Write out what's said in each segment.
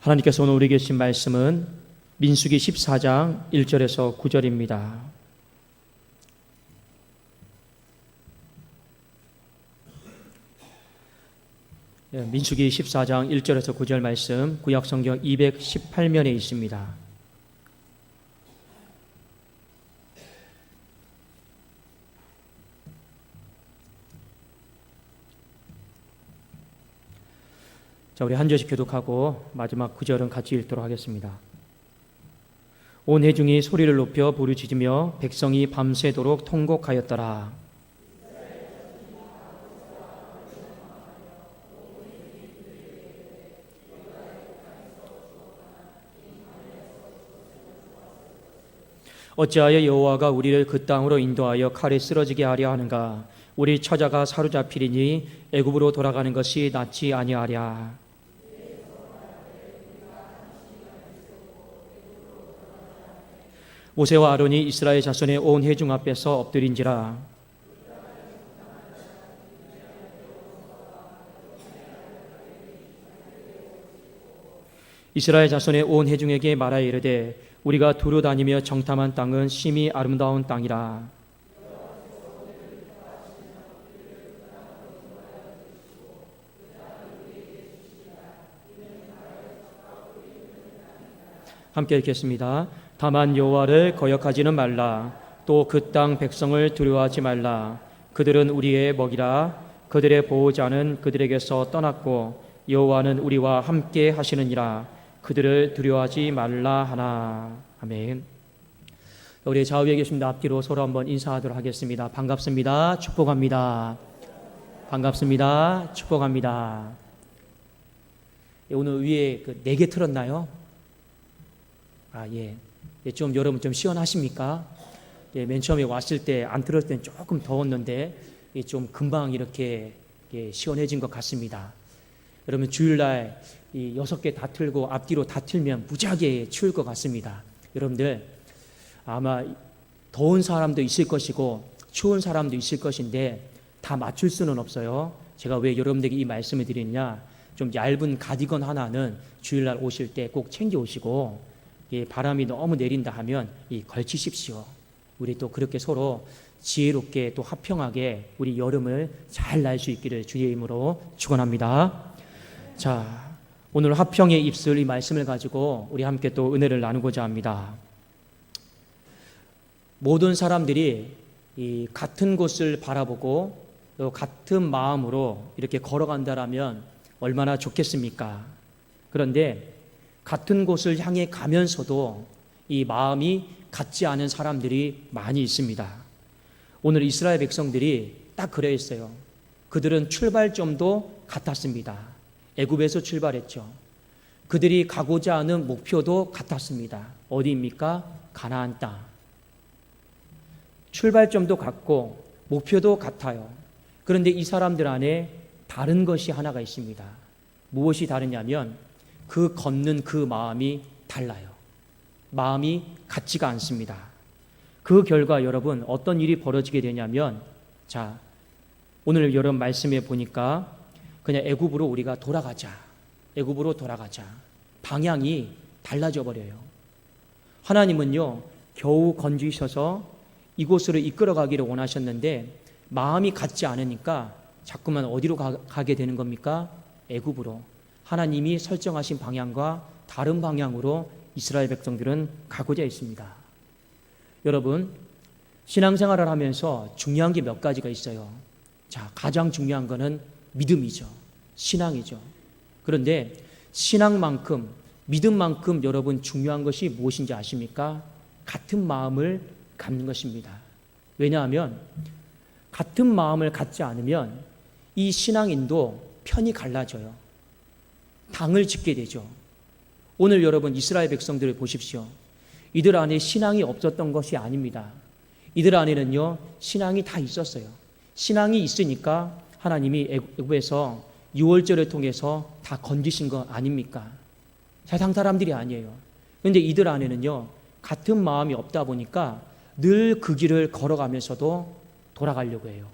하나님께서 오늘 우리에게 주신 말씀은 민수기 14장 1절에서 9절입니다. 민수기 14장 1절에서 9절 말씀 구약성경 218면에 있습니다. 자, 우리 한 절씩 교독하고 마지막 9절은 같이 읽도록 하겠습니다. 온 회중이 소리를 높여 부르짖으며 백성이 밤새도록 통곡하였더라. 어찌하여 여호와가 우리를 그 땅으로 인도하여 칼에 쓰러지게 하려 하는가? 우리 처자가 사로잡히리니 애굽으로 돌아가는 것이 낫지 아니하랴. 모세와 아론이 이스라엘 자손의 온 회중 앞에서 엎드린지라. 이스라엘 자손의 온 회중에게 말하여 이르되 우리가 두루 다니며 정탐한 땅은 심히 아름다운 땅이라. 함께 읽겠습니다. 다만 여호와를 거역하지는 말라. 또 그 땅 백성을 두려워하지 말라. 그들은 우리의 먹이라. 그들의 보호자는 그들에게서 떠났고 여호와는 우리와 함께 하시느니라. 그들을 두려워하지 말라 하나. 아멘. 우리 좌우에 계십니다. 앞뒤로 서로 한번 인사하도록 하겠습니다. 반갑습니다. 축복합니다. 반갑습니다. 축복합니다. 오늘 위에 그 4개 틀었나요? 예. 좀 여러분 좀 시원하십니까? 예, 맨 처음에 왔을 때 안 틀었을 때는 조금 더웠는데 좀 금방 이렇게 시원해진 것 같습니다. 여러분 주일날 이 6개 다 틀고 앞뒤로 다 틀면 무지하게 추울 것 같습니다. 여러분들 아마 더운 사람도 있을 것이고 추운 사람도 있을 것인데 다 맞출 수는 없어요. 제가 왜 여러분들에게 이 말씀을 드리느냐, 좀 얇은 가디건 하나는 주일날 오실 때 꼭 챙겨 오시고, 바람이 너무 내린다 하면 걸치십시오. 우리 또 그렇게 서로 지혜롭게 또 화평하게 우리 여름을 잘 날 수 있기를 주의 이름으로 축원합니다. 자, 오늘 화평의 입술 이 말씀을 가지고 우리 함께 또 은혜를 나누고자 합니다. 모든 사람들이 이 같은 곳을 바라보고 또 같은 마음으로 이렇게 걸어간다라면 얼마나 좋겠습니까? 그런데 같은 곳을 향해 가면서도 이 마음이 같지 않은 사람들이 많이 있습니다. 오늘 이스라엘 백성들이 딱 그랬어요. 그들은 출발점도 같았습니다. 애굽에서 출발했죠. 그들이 가고자 하는 목표도 같았습니다. 어디입니까? 가나안 땅. 출발점도 같고 목표도 같아요. 그런데 이 사람들 안에 다른 것이 하나가 있습니다. 무엇이 다르냐면 그 걷는 그 마음이 달라요. 마음이 같지가 않습니다. 그 결과 여러분 어떤 일이 벌어지게 되냐면, 자, 오늘 여러분 말씀에 보니까 그냥 애굽으로 우리가 돌아가자. 애굽으로 돌아가자. 방향이 달라져 버려요. 하나님은요 겨우 건지셔서 이곳으로 이끌어가기를 원하셨는데 마음이 같지 않으니까 자꾸만 어디로 가게 되는 겁니까? 애굽으로. 하나님이 설정하신 방향과 다른 방향으로 이스라엘 백성들은 가고자 했습니다. 여러분, 신앙생활을 하면서 중요한 게 몇 가지가 있어요. 자, 가장 중요한 거는 믿음이죠. 신앙이죠. 그런데 신앙만큼, 믿음만큼 여러분 중요한 것이 무엇인지 아십니까? 같은 마음을 갖는 것입니다. 왜냐하면 같은 마음을 갖지 않으면 이 신앙인도 편이 갈라져요. 당을 짓게 되죠. 오늘 여러분 이스라엘 백성들을 보십시오. 이들 안에 신앙이 없었던 것이 아닙니다. 이들 안에는요 신앙이 다 있었어요. 신앙이 있으니까 하나님이 애굽에서 유월절을 통해서 다 건지신 거 아닙니까? 세상 사람들이 아니에요. 그런데 이들 안에는요 같은 마음이 없다 보니까 늘 그 길을 걸어가면서도 돌아가려고 해요.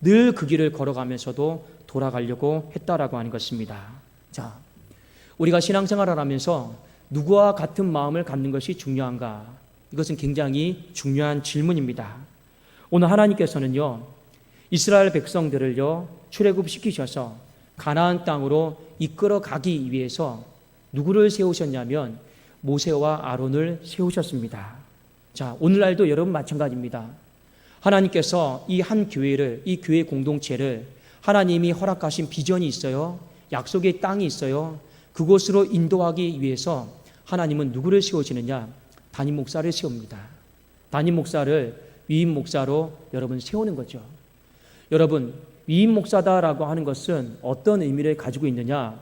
늘 그 길을 걸어가면서도 돌아가려고 했다라고 하는 것입니다. 자, 우리가 신앙생활을 하면서 누구와 같은 마음을 갖는 것이 중요한가? 이것은 굉장히 중요한 질문입니다. 오늘 하나님께서는요, 이스라엘 백성들을요, 출애굽시키셔서 가나안 땅으로 이끌어 가기 위해서 누구를 세우셨냐면 모세와 아론을 세우셨습니다. 자, 오늘날도 여러분 마찬가지입니다. 하나님께서 이 한 교회를, 이 교회 공동체를 하나님이 허락하신 비전이 있어요. 약속의 땅이 있어요. 그곳으로 인도하기 위해서 하나님은 누구를 세우시느냐? 담임 목사를 세웁니다. 담임 목사를 위임 목사로 여러분 세우는 거죠. 여러분, 위임 목사다라고 하는 것은 어떤 의미를 가지고 있느냐?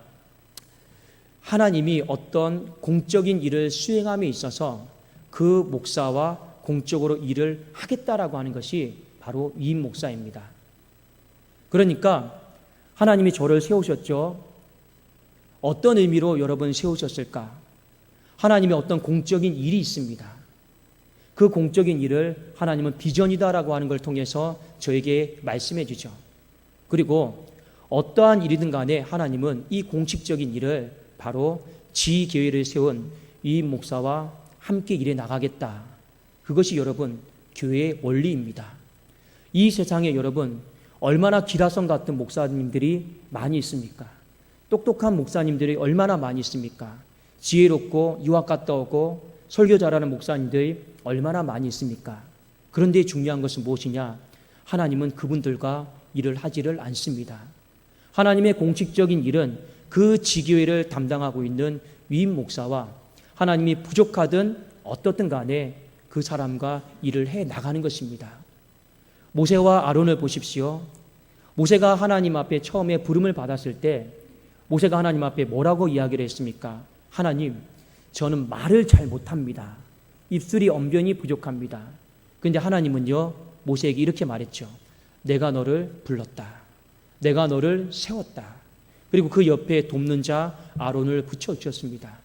하나님이 어떤 공적인 일을 수행함에 있어서 그 목사와 공적으로 일을 하겠다라고 하는 것이 바로 위임 목사입니다. 그러니까 하나님이 저를 세우셨죠. 어떤 의미로 여러분 세우셨을까? 하나님의 어떤 공적인 일이 있습니다. 그 공적인 일을 하나님은 비전이다라고 하는 걸 통해서 저에게 말씀해 주죠. 그리고 어떠한 일이든 간에 하나님은 이 공식적인 일을 바로 지교회를 세운 위임 목사와 함께 일해 나가겠다. 그것이 여러분 교회의 원리입니다. 이 세상에 여러분 얼마나 기라성 같은 목사님들이 많이 있습니까? 똑똑한 목사님들이 얼마나 많이 있습니까? 지혜롭고 유학 갔다 오고 설교 잘하는 목사님들이 얼마나 많이 있습니까? 그런데 중요한 것은 무엇이냐? 하나님은 그분들과 일을 하지를 않습니다. 하나님의 공식적인 일은 그 지교회를 담당하고 있는 위임 목사와 하나님이 부족하든 어떻든 간에 그 사람과 일을 해 나가는 것입니다. 모세와 아론을 보십시오. 모세가 하나님 앞에 처음에 부름을 받았을 때 모세가 하나님 앞에 뭐라고 이야기를 했습니까? 하나님, 저는 말을 잘 못합니다. 입술이 언변이 부족합니다. 그런데 하나님은요, 모세에게 이렇게 말했죠. 내가 너를 불렀다. 내가 너를 세웠다. 그리고 그 옆에 돕는 자 아론을 붙여주셨습니다.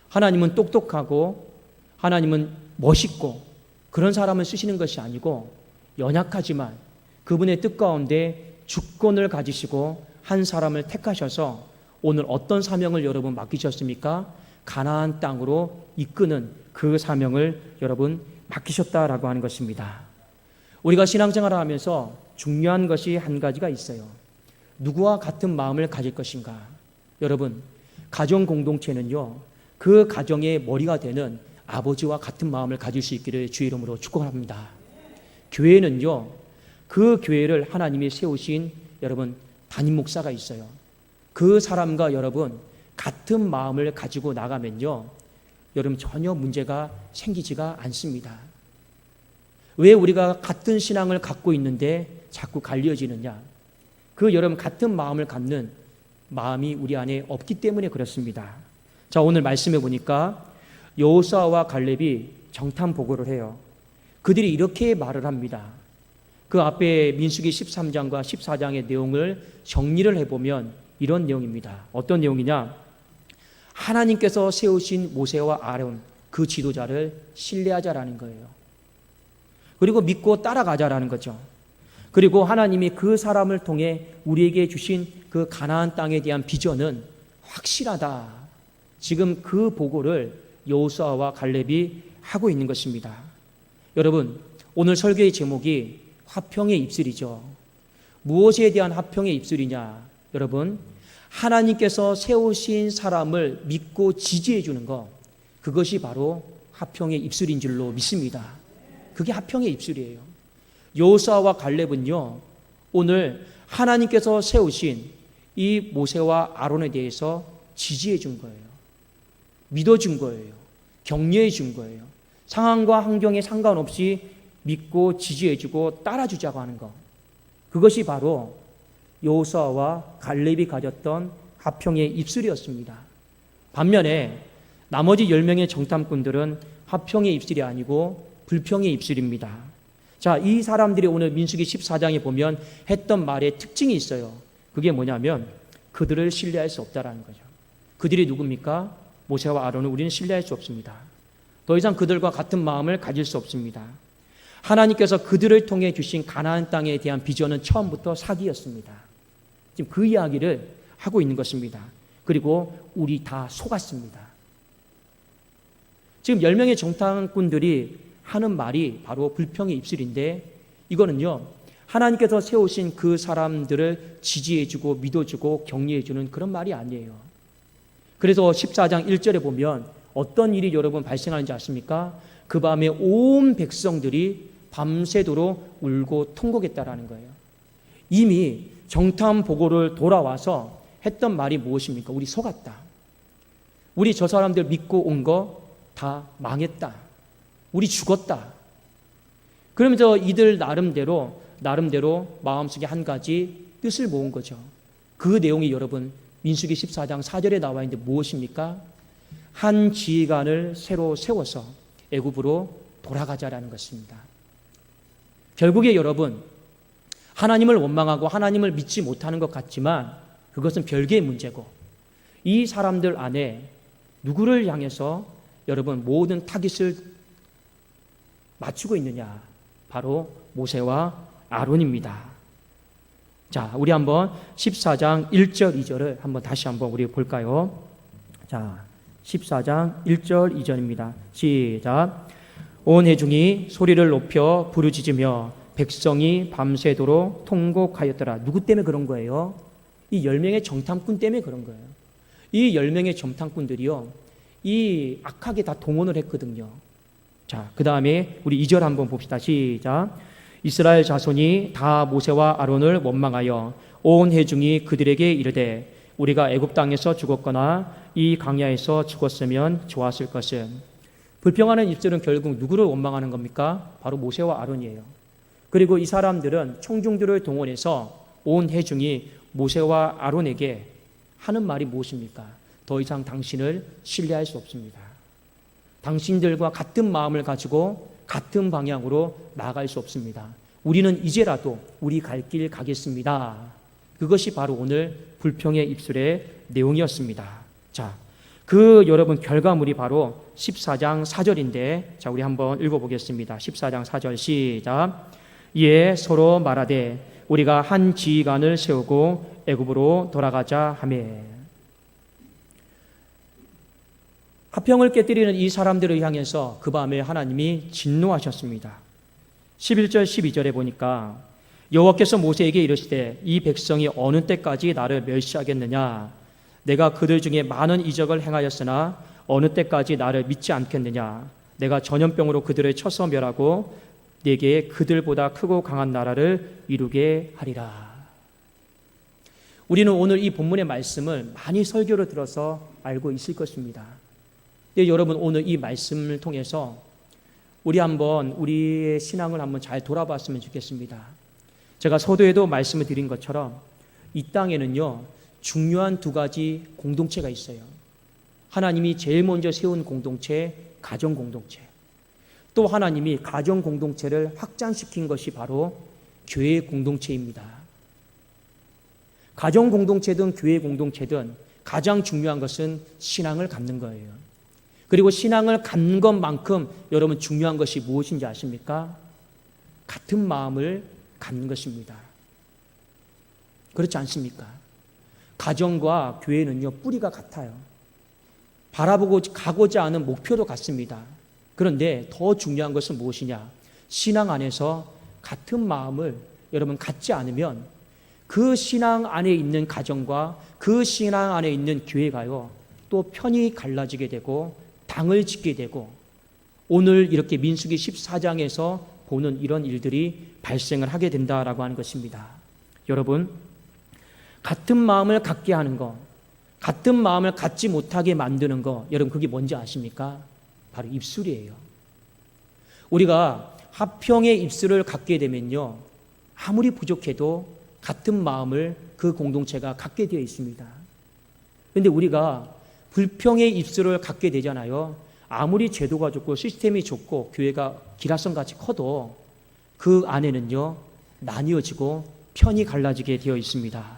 하나님은 똑똑하고 하나님은 멋있고 그런 사람을 쓰시는 것이 아니고 연약하지만 그분의 뜻 가운데 주권을 가지시고 한 사람을 택하셔서 오늘 어떤 사명을 여러분 맡기셨습니까? 가나안 땅으로 이끄는 그 사명을 여러분 맡기셨다라고 하는 것입니다. 우리가 신앙생활을 하면서 중요한 것이 한 가지가 있어요. 누구와 같은 마음을 가질 것인가? 여러분, 가정 공동체는요, 그 가정의 머리가 되는 아버지와 같은 마음을 가질 수 있기를 주의 이름으로 축복합니다. 교회는요, 그 교회를 하나님이 세우신 여러분 담임 목사가 있어요. 그 사람과 여러분 같은 마음을 가지고 나가면요, 여러분 전혀 문제가 생기지가 않습니다. 왜 우리가 같은 신앙을 갖고 있는데 자꾸 갈려지느냐? 그 여러분 같은 마음을 갖는 마음이 우리 안에 없기 때문에 그렇습니다. 자, 오늘 말씀해 보니까 여호수아와 갈렙이 정탐 보고를 해요. 그들이 이렇게 말을 합니다. 그 앞에 민수기 13장과 14장의 내용을 정리를 해보면 이런 내용입니다. 어떤 내용이냐? 하나님께서 세우신 모세와 아론 그 지도자를 신뢰하자라는 거예요. 그리고 믿고 따라가자라는 거죠. 그리고 하나님이 그 사람을 통해 우리에게 주신 그 가나안 땅에 대한 비전은 확실하다. 지금 그 보고를 여호수아와 갈렙이 하고 있는 것입니다. 여러분, 오늘 설교의 제목이 화평의 입술이죠. 무엇에 대한 화평의 입술이냐? 여러분, 하나님께서 세우신 사람을 믿고 지지해 주는 것, 그것이 바로 화평의 입술인 줄로 믿습니다. 그게 화평의 입술이에요. 여호수아와 갈렙은요, 오늘 하나님께서 세우신 이 모세와 아론에 대해서 지지해 준 거예요. 믿어준 거예요. 격려해 준 거예요. 상황과 환경에 상관없이 믿고 지지해 주고 따라주자고 하는 것, 그것이 바로 여호수아와 갈렙이 가졌던 화평의 입술이었습니다. 반면에 나머지 10명의 정탐꾼들은 화평의 입술이 아니고 불평의 입술입니다. 자, 이 사람들이 오늘 민수기 14장에 보면 했던 말의 특징이 있어요. 그게 뭐냐면 그들을 신뢰할 수 없다라는 거죠. 그들이 누굽니까? 모세와 아론을 우리는 신뢰할 수 없습니다. 더 이상 그들과 같은 마음을 가질 수 없습니다. 하나님께서 그들을 통해 주신 가나안 땅에 대한 비전은 처음부터 사기였습니다. 지금 그 이야기를 하고 있는 것입니다. 그리고 우리 다 속았습니다. 지금 10명의 정탐꾼들이 하는 말이 바로 불평의 입술인데, 이거는요, 하나님께서 세우신 그 사람들을 지지해주고 믿어주고 격려해주는 그런 말이 아니에요. 그래서 14장 1절에 보면 어떤 일이 여러분 발생하는지 아십니까? 그 밤에 온 백성들이 밤새도록 울고 통곡했다라는 거예요. 이미 정탐 보고를 돌아와서 했던 말이 무엇입니까? 우리 속았다. 우리 저 사람들 믿고 온 거 다 망했다. 우리 죽었다. 그러면서 이들 나름대로 마음속에 한 가지 뜻을 모은 거죠. 그 내용이 여러분 민수기 14장 4절에 나와 있는데 무엇입니까? 한 지휘관을 새로 세워서 애굽으로 돌아가자라는 것입니다. 결국에 여러분, 하나님을 원망하고 하나님을 믿지 못하는 것 같지만 그것은 별개의 문제고, 이 사람들 안에 누구를 향해서 여러분 모든 타깃을 맞추고 있느냐? 바로 모세와 아론입니다. 자, 우리 한번 14장 1절 2절을 한번 다시 한번 우리 볼까요? 자, 14장 1절 2절입니다. 시작. 온 회중이 소리를 높여 부르짖으며 백성이 밤새도록 통곡하였더라. 누구 때문에 그런 거예요? 이 10명의 정탐꾼 때문에 그런 거예요. 이 10명의 정탐꾼들이요, 이 악하게 다 동원을 했거든요. 자, 그 다음에 우리 2절 한번 봅시다. 시작. 이스라엘 자손이 다 모세와 아론을 원망하여 온 회중이 그들에게 이르되 우리가 애굽 땅에서 죽었거나 이 광야에서 죽었으면 좋았을 것은. 불평하는 입술은 결국 누구를 원망하는 겁니까? 바로 모세와 아론이에요. 그리고 이 사람들은 청중들을 동원해서 온 회중이 모세와 아론에게 하는 말이 무엇입니까? 더 이상 당신을 신뢰할 수 없습니다. 당신들과 같은 마음을 가지고 같은 방향으로 나아갈 수 없습니다. 우리는 이제라도 우리 갈 길 가겠습니다. 그것이 바로 오늘 불평의 입술의 내용이었습니다. 자, 그 여러분 결과물이 바로 14장 4절인데, 자, 우리 한번 읽어보겠습니다. 14장 4절 시작. 이에 서로 말하되 우리가 한 지휘관을 세우고 애굽으로 돌아가자 하매. 화평을 깨뜨리는 이 사람들을 향해서 그 밤에 하나님이 진노하셨습니다. 11절 12절에 보니까 여호와께서 모세에게 이르시되 이 백성이 어느 때까지 나를 멸시하겠느냐? 내가 그들 중에 많은 이적을 행하였으나 어느 때까지 나를 믿지 않겠느냐? 내가 전염병으로 그들을 쳐서 멸하고 내게 그들보다 크고 강한 나라를 이루게 하리라. 우리는 오늘 이 본문의 말씀을 많이 설교로 들어서 알고 있을 것입니다. 네, 여러분 오늘 이 말씀을 통해서 우리 한번 우리의 신앙을 한번 잘 돌아봤으면 좋겠습니다. 제가 서두에도 말씀을 드린 것처럼 이 땅에는요, 중요한 두 가지 공동체가 있어요. 하나님이 제일 먼저 세운 공동체, 가정 공동체. 또 하나님이 가정 공동체를 확장시킨 것이 바로 교회 공동체입니다. 가정 공동체든 교회 공동체든 가장 중요한 것은 신앙을 갖는 거예요. 그리고 신앙을 갖는 것만큼 여러분 중요한 것이 무엇인지 아십니까? 같은 마음을 갖는 것입니다. 그렇지 않습니까? 가정과 교회는요, 뿌리가 같아요. 바라보고 가고자 하는 목표도 같습니다. 그런데 더 중요한 것은 무엇이냐? 신앙 안에서 같은 마음을 여러분 갖지 않으면 그 신앙 안에 있는 가정과 그 신앙 안에 있는 교회가요, 또 편이 갈라지게 되고 당을 짓게 되고 오늘 이렇게 민수기 14장에서 보는 이런 일들이 발생을 하게 된다라고 하는 것입니다. 여러분, 같은 마음을 갖게 하는 것, 같은 마음을 갖지 못하게 만드는 것, 여러분 그게 뭔지 아십니까? 바로 입술이에요. 우리가 화평의 입술을 갖게 되면요, 아무리 부족해도 같은 마음을 그 공동체가 갖게 되어 있습니다. 그런데 우리가 불평의 입술을 갖게 되잖아요. 아무리 제도가 좋고 시스템이 좋고 교회가 기라성같이 커도 그 안에는요, 나뉘어지고 편이 갈라지게 되어 있습니다.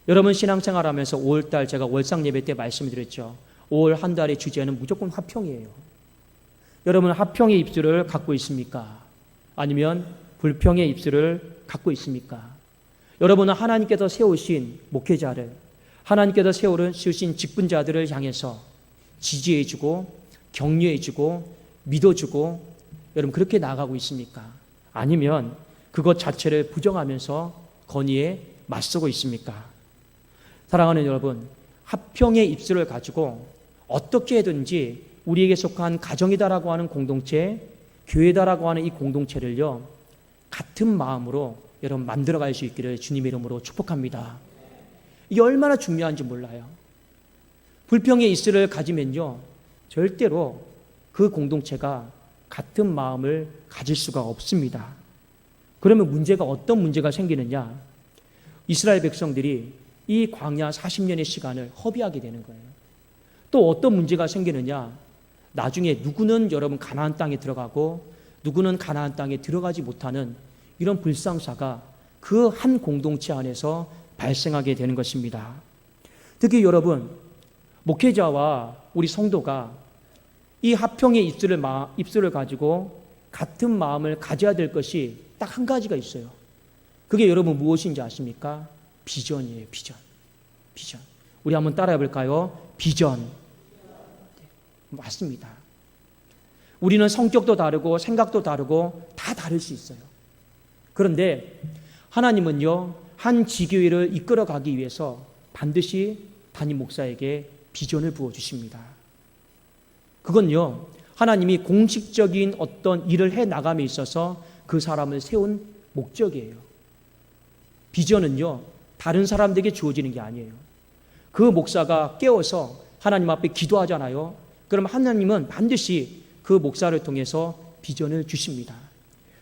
여러분 신앙생활하면서 5월달 제가 월상 예배 때 말씀드렸죠. 5월 한 달의 주제는 무조건 화평이에요. 여러분 화평의 입술을 갖고 있습니까? 아니면 불평의 입술을 갖고 있습니까? 여러분은 하나님께서 세우신 목회자를, 하나님께서 세우신 직분자들을 향해서 지지해주고 격려해주고 믿어주고 여러분 그렇게 나아가고 있습니까? 아니면 그것 자체를 부정하면서 건의에 맞서고 있습니까? 사랑하는 여러분, 화평의 입술을 가지고 어떻게 해든지 우리에게 속한 가정이다라고 하는 공동체, 교회다라고 하는 이 공동체를요, 같은 마음으로 여러분 만들어갈 수 있기를 주님의 이름으로 축복합니다. 이게 얼마나 중요한지 몰라요. 불평의 입술을 가지면요, 절대로 그 공동체가 같은 마음을 가질 수가 없습니다. 그러면 어떤 문제가 생기느냐? 이스라엘 백성들이 이 광야 40년의 시간을 허비하게 되는 거예요. 또 어떤 문제가 생기느냐? 나중에 누구는 여러분 가나안 땅에 들어가고 누구는 가나안 땅에 들어가지 못하는 이런 불상사가 그 한 공동체 안에서 발생하게 되는 것입니다. 특히 여러분, 목회자와 우리 성도가 이 화평의 입술을 가지고 같은 마음을 가져야 될 것이 딱 한 가지가 있어요. 그게 여러분 무엇인지 아십니까? 비전이에요. 비전. 우리 한번 따라해 볼까요? 비전. 맞습니다. 우리는 성격도 다르고 생각도 다르고 다 다를 수 있어요. 그런데 하나님은요, 한 지교회를 이끌어가기 위해서 반드시 담임 목사에게 비전을 부어주십니다. 그건요, 하나님이 공식적인 어떤 일을 해 나감에 있어서 그 사람을 세운 목적이에요. 비전은요, 다른 사람들에게 주어지는 게 아니에요. 그 목사가 깨어서 하나님 앞에 기도하잖아요. 그럼 하나님은 반드시 그 목사를 통해서 비전을 주십니다.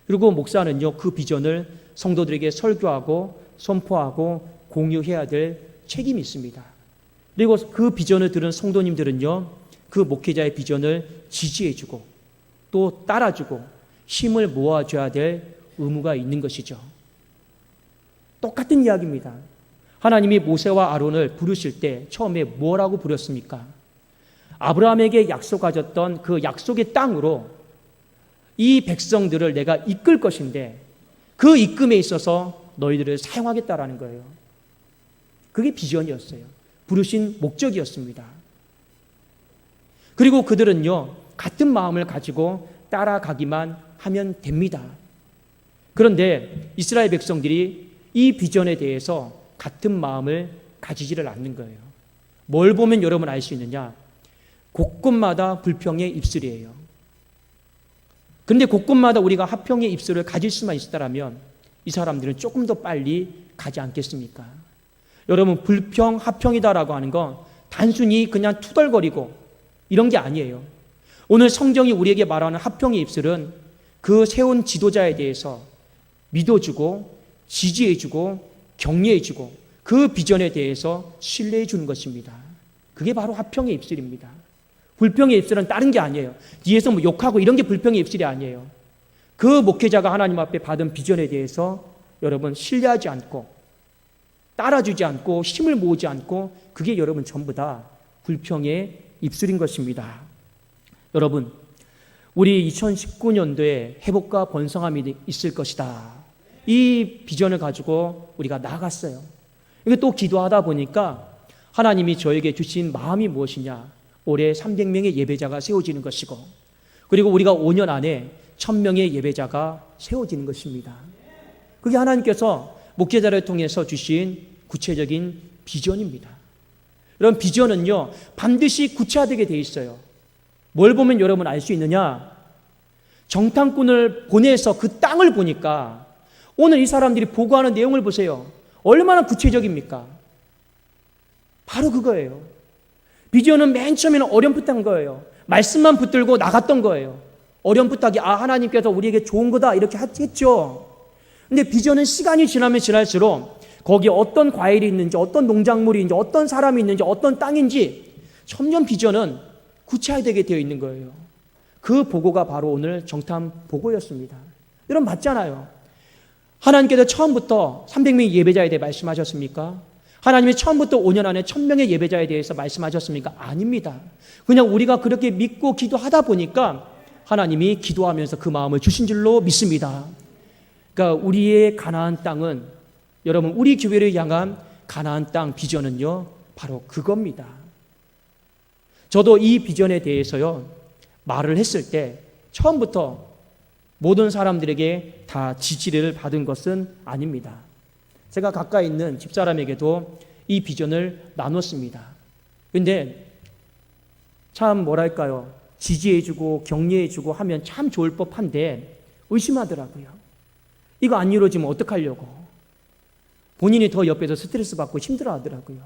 그리고 목사는요, 그 비전을 성도들에게 설교하고 선포하고 공유해야 될 책임이 있습니다. 그리고 그 비전을 들은 성도님들은요, 그 목회자의 비전을 지지해주고 또 따라주고 힘을 모아줘야 될 의무가 있는 것이죠. 똑같은 이야기입니다. 하나님이 모세와 아론을 부르실 때 처음에 뭐라고 부르셨습니까? 아브라함에게 약속하셨던 그 약속의 땅으로 이 백성들을 내가 이끌 것인데 그 이끌음에 있어서 너희들을 사용하겠다라는 거예요. 그게 비전이었어요. 부르신 목적이었습니다. 그리고 그들은요, 같은 마음을 가지고 따라가기만 하면 됩니다. 그런데 이스라엘 백성들이 이 비전에 대해서 같은 마음을 가지지를 않는 거예요. 뭘 보면 여러분 알 수 있느냐? 곳곳마다 불평의 입술이에요. 그런데 곳곳마다 우리가 화평의 입술을 가질 수만 있었다면 이 사람들은 조금 더 빨리 가지 않겠습니까? 여러분, 불평, 화평이다라고 하는 건 단순히 그냥 투덜거리고 이런 게 아니에요. 오늘 성경이 우리에게 말하는 화평의 입술은 그 세운 지도자에 대해서 믿어주고 지지해주고 격려해주고 그 비전에 대해서 신뢰해주는 것입니다. 그게 바로 화평의 입술입니다. 불평의 입술은 다른 게 아니에요. 뒤에서 뭐 욕하고 이런 게 불평의 입술이 아니에요. 그 목회자가 하나님 앞에 받은 비전에 대해서 여러분 신뢰하지 않고 따라주지 않고 힘을 모으지 않고 그게 여러분 전부 다 불평의 입술인 것입니다. 여러분, 우리 2019년도에 회복과 번성함이 있을 것이다. 이 비전을 가지고 우리가 나아갔어요. 이게 또 기도하다 보니까 하나님이 저에게 주신 마음이 무엇이냐? 올해 300명의 예배자가 세워지는 것이고 그리고 우리가 5년 안에 1000명의 예배자가 세워지는 것입니다. 그게 하나님께서 목회자를 통해서 주신 구체적인 비전입니다. 이런 비전은요, 반드시 구체화되게 돼 있어요. 뭘 보면 여러분 알 수 있느냐? 정탐꾼을 보내서 그 땅을 보니까 오늘 이 사람들이 보고하는 내용을 보세요. 얼마나 구체적입니까? 바로 그거예요. 비전은 맨 처음에는 어렴풋한 거예요. 말씀만 붙들고 나갔던 거예요. 어렴풋하게 하나님께서 우리에게 좋은 거다 이렇게 했죠. 근데 비전은 시간이 지나면 지날수록 거기에 어떤 과일이 있는지 어떤 농작물이 있는지 어떤 사람이 있는지 어떤 땅인지 점점 비전은 구체화되게 되어 있는 거예요. 그 보고가 바로 오늘 정탐 보고였습니다. 여러분 맞잖아요. 하나님께서 처음부터 300명의 예배자에 대해 말씀하셨습니까? 하나님이 처음부터 5년 안에 1000명의 예배자에 대해서 말씀하셨습니까? 아닙니다. 그냥 우리가 그렇게 믿고 기도하다 보니까 하나님이 기도하면서 그 마음을 주신 줄로 믿습니다. 그러니까 우리의 가나안 땅은, 여러분, 우리 교회를 향한 가나안 땅 비전은요, 바로 그겁니다. 저도 이 비전에 대해서요, 말을 했을 때 처음부터 모든 사람들에게 다 지지를 받은 것은 아닙니다. 제가 가까이 있는 집사람에게도 이 비전을 나눴습니다. 근데 참 뭐랄까요, 지지해주고 격려해주고 하면 참 좋을 법한데 의심하더라고요. 이거 안 이루어지면 어떡하려고. 본인이 더 옆에서 스트레스 받고 힘들어하더라고요.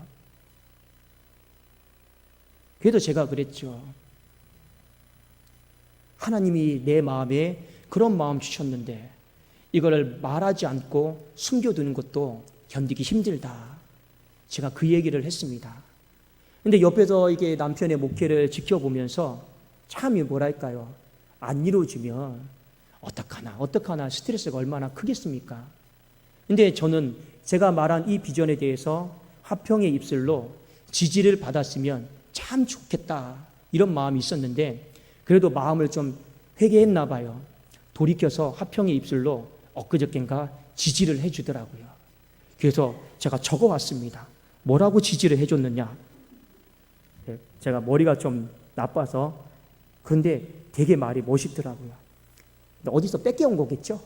그래도 제가 그랬죠. 하나님이 내 마음에 그런 마음 주셨는데 이거를 말하지 않고 숨겨두는 것도 견디기 힘들다. 제가 그 얘기를 했습니다. 근데 옆에서 이게 남편의 목회를 지켜보면서 참 뭐랄까요, 안 이루어지면 어떡하나 스트레스가 얼마나 크겠습니까? 근데 저는 제가 말한 이 비전에 대해서 화평의 입술로 지지를 받았으면 참 좋겠다, 이런 마음이 있었는데 그래도 마음을 좀 회개했나 봐요. 돌이켜서 화평의 입술로 엊그저껜가 지지를 해주더라고요. 그래서 제가 적어왔습니다. 뭐라고 지지를 해줬느냐. 제가 머리가 좀 나빠서, 그런데 되게 말이 멋있더라고요. 어디서 뺏겨온 거겠죠?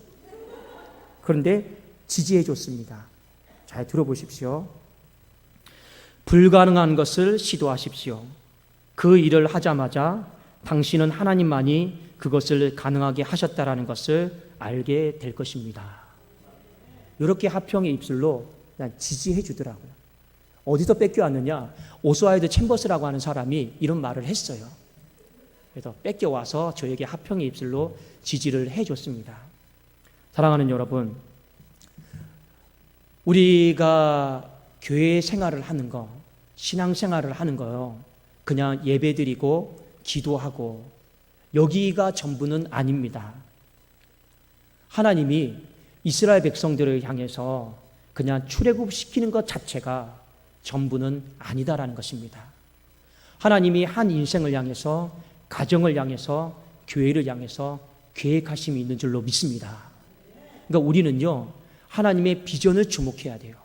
그런데 지지해줬습니다. 잘 들어보십시오. 불가능한 것을 시도하십시오. 그 일을 하자마자 당신은 하나님만이 그것을 가능하게 하셨다라는 것을 알게 될 것입니다. 이렇게 화평의 입술로 그냥 지지해 주더라고요. 어디서 뺏겨왔느냐? 오스와이드 챔버스라고 하는 사람이 이런 말을 했어요. 그래서 뺏겨와서 저에게 화평의 입술로 지지를 해줬습니다. 사랑하는 여러분, 우리가 교회 생활을 하는 거, 신앙 생활을 하는 거요, 그냥 예배드리고 기도하고 여기가 전부는 아닙니다. 하나님이 이스라엘 백성들을 향해서 그냥 출애굽시키는 것 자체가 전부는 아니다라는 것입니다. 하나님이 한 인생을 향해서, 가정을 향해서, 교회를 향해서 계획하심이 있는 줄로 믿습니다. 그러니까 우리는요, 하나님의 비전을 주목해야 돼요.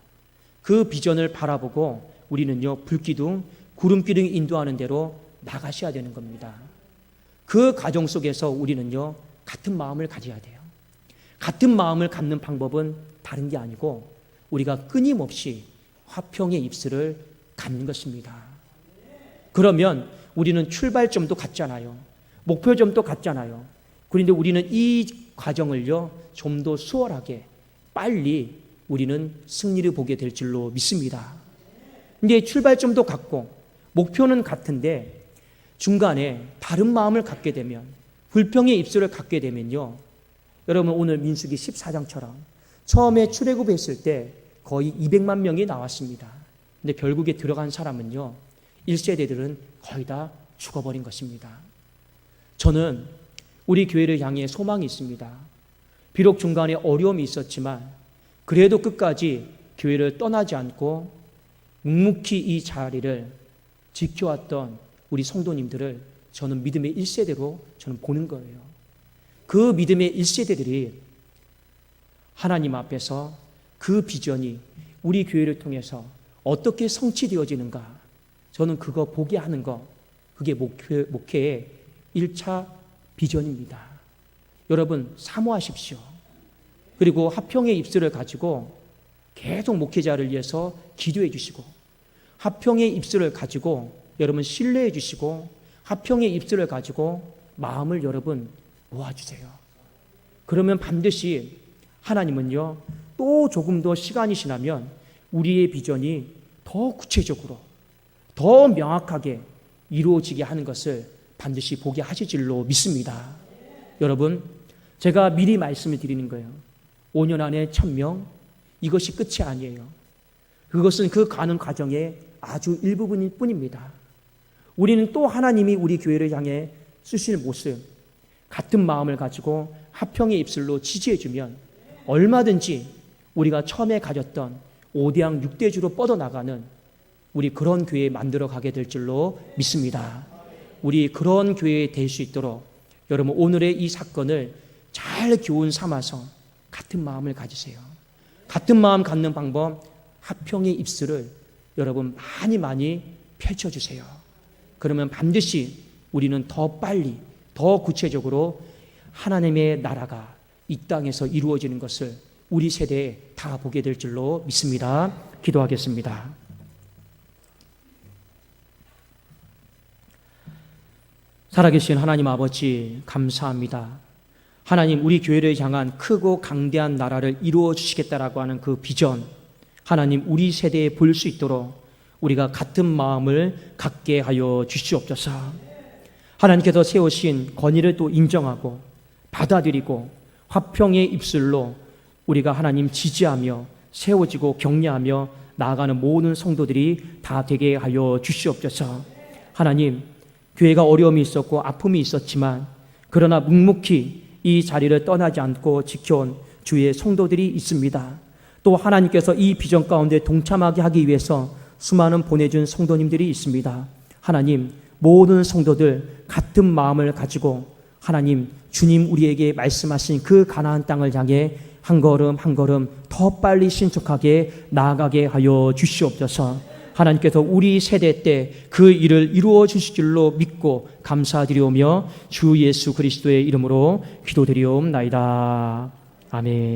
그 비전을 바라보고 우리는요, 불기둥, 구름기둥이 인도하는 대로 나가셔야 되는 겁니다. 그 과정 속에서 우리는요, 같은 마음을 가져야 돼요. 같은 마음을 갖는 방법은 다른 게 아니고 우리가 끊임없이 화평의 입술을 갖는 것입니다. 그러면 우리는 출발점도 같잖아요. 목표점도 같잖아요. 그런데 우리는 이 과정을요, 좀 더 수월하게 빨리 우리는 승리를 보게 될 줄로 믿습니다. 근데 출발점도 같고 목표는 같은데 중간에 다른 마음을 갖게 되면, 불평의 입술을 갖게 되면요, 여러분 오늘 민수기 14장처럼 처음에 출애굽했을 때 거의 200만 명이 나왔습니다. 근데 결국에 들어간 사람은요, 1세대들은 거의 다 죽어버린 것입니다. 저는 우리 교회를 향해 소망이 있습니다. 비록 중간에 어려움이 있었지만 그래도 끝까지 교회를 떠나지 않고 묵묵히 이 자리를 지켜왔던 우리 성도님들을 저는 믿음의 1세대로 저는 보는 거예요. 그 믿음의 1세대들이 하나님 앞에서 그 비전이 우리 교회를 통해서 어떻게 성취되어지는가, 저는 그거 보게 하는 거, 그게 목회의 1차 비전입니다. 여러분 사모하십시오. 그리고 화평의 입술을 가지고 계속 목회자를 위해서 기도해 주시고, 화평의 입술을 가지고 여러분 신뢰해 주시고, 화평의 입술을 가지고 마음을 여러분 모아주세요. 그러면 반드시 하나님은요, 또 조금 더 시간이 지나면 우리의 비전이 더 구체적으로, 더 명확하게 이루어지게 하는 것을 반드시 보게 하실 줄로 믿습니다. 여러분, 제가 미리 말씀을 드리는 거예요. 5년 안에 1000명, 이것이 끝이 아니에요. 그것은 그 가는 과정의 아주 일부분일 뿐입니다. 우리는 또 하나님이 우리 교회를 향해 쓰실 모습, 같은 마음을 가지고 화평의 입술로 지지해주면 얼마든지 우리가 처음에 가졌던 5대양 6대주로 뻗어나가는 우리 그런 교회 만들어 가게 될 줄로 믿습니다. 우리 그런 교회 될 수 있도록 여러분 오늘의 이 사건을 잘 교훈 삼아서 같은 마음을 가지세요. 같은 마음 갖는 방법, 화평의 입술을 여러분 많이 펼쳐주세요. 그러면 반드시 우리는 더 빨리, 더 구체적으로 하나님의 나라가 이 땅에서 이루어지는 것을 우리 세대에 다 보게 될 줄로 믿습니다. 기도하겠습니다. 살아계신 하나님 아버지 감사합니다. 하나님 우리 교회를 향한 크고 강대한 나라를 이루어 주시겠다라고 하는 그 비전, 하나님 우리 세대에 볼 수 있도록 우리가 같은 마음을 갖게 하여 주시옵소서. 하나님께서 세우신 권위를 또 인정하고 받아들이고 화평의 입술로 우리가 하나님 지지하며 세워지고 격려하며 나아가는 모든 성도들이 다 되게 하여 주시옵소서. 하나님 교회가 어려움이 있었고 아픔이 있었지만 그러나 묵묵히 이 자리를 떠나지 않고 지켜온 주의 성도들이 있습니다. 또 하나님께서 이 비전 가운데 동참하게 하기 위해서 수많은 보내준 성도님들이 있습니다. 하나님 모든 성도들 같은 마음을 가지고 하나님 주님 우리에게 말씀하신 그 가나안 땅을 향해 한 걸음 한 걸음 더 빨리 신속하게 나아가게 하여 주시옵소서. 하나님께서 우리 세대 때 그 일을 이루어 주실 줄로 믿고 감사드리오며 주 예수 그리스도의 이름으로 기도드리옵나이다. 아멘.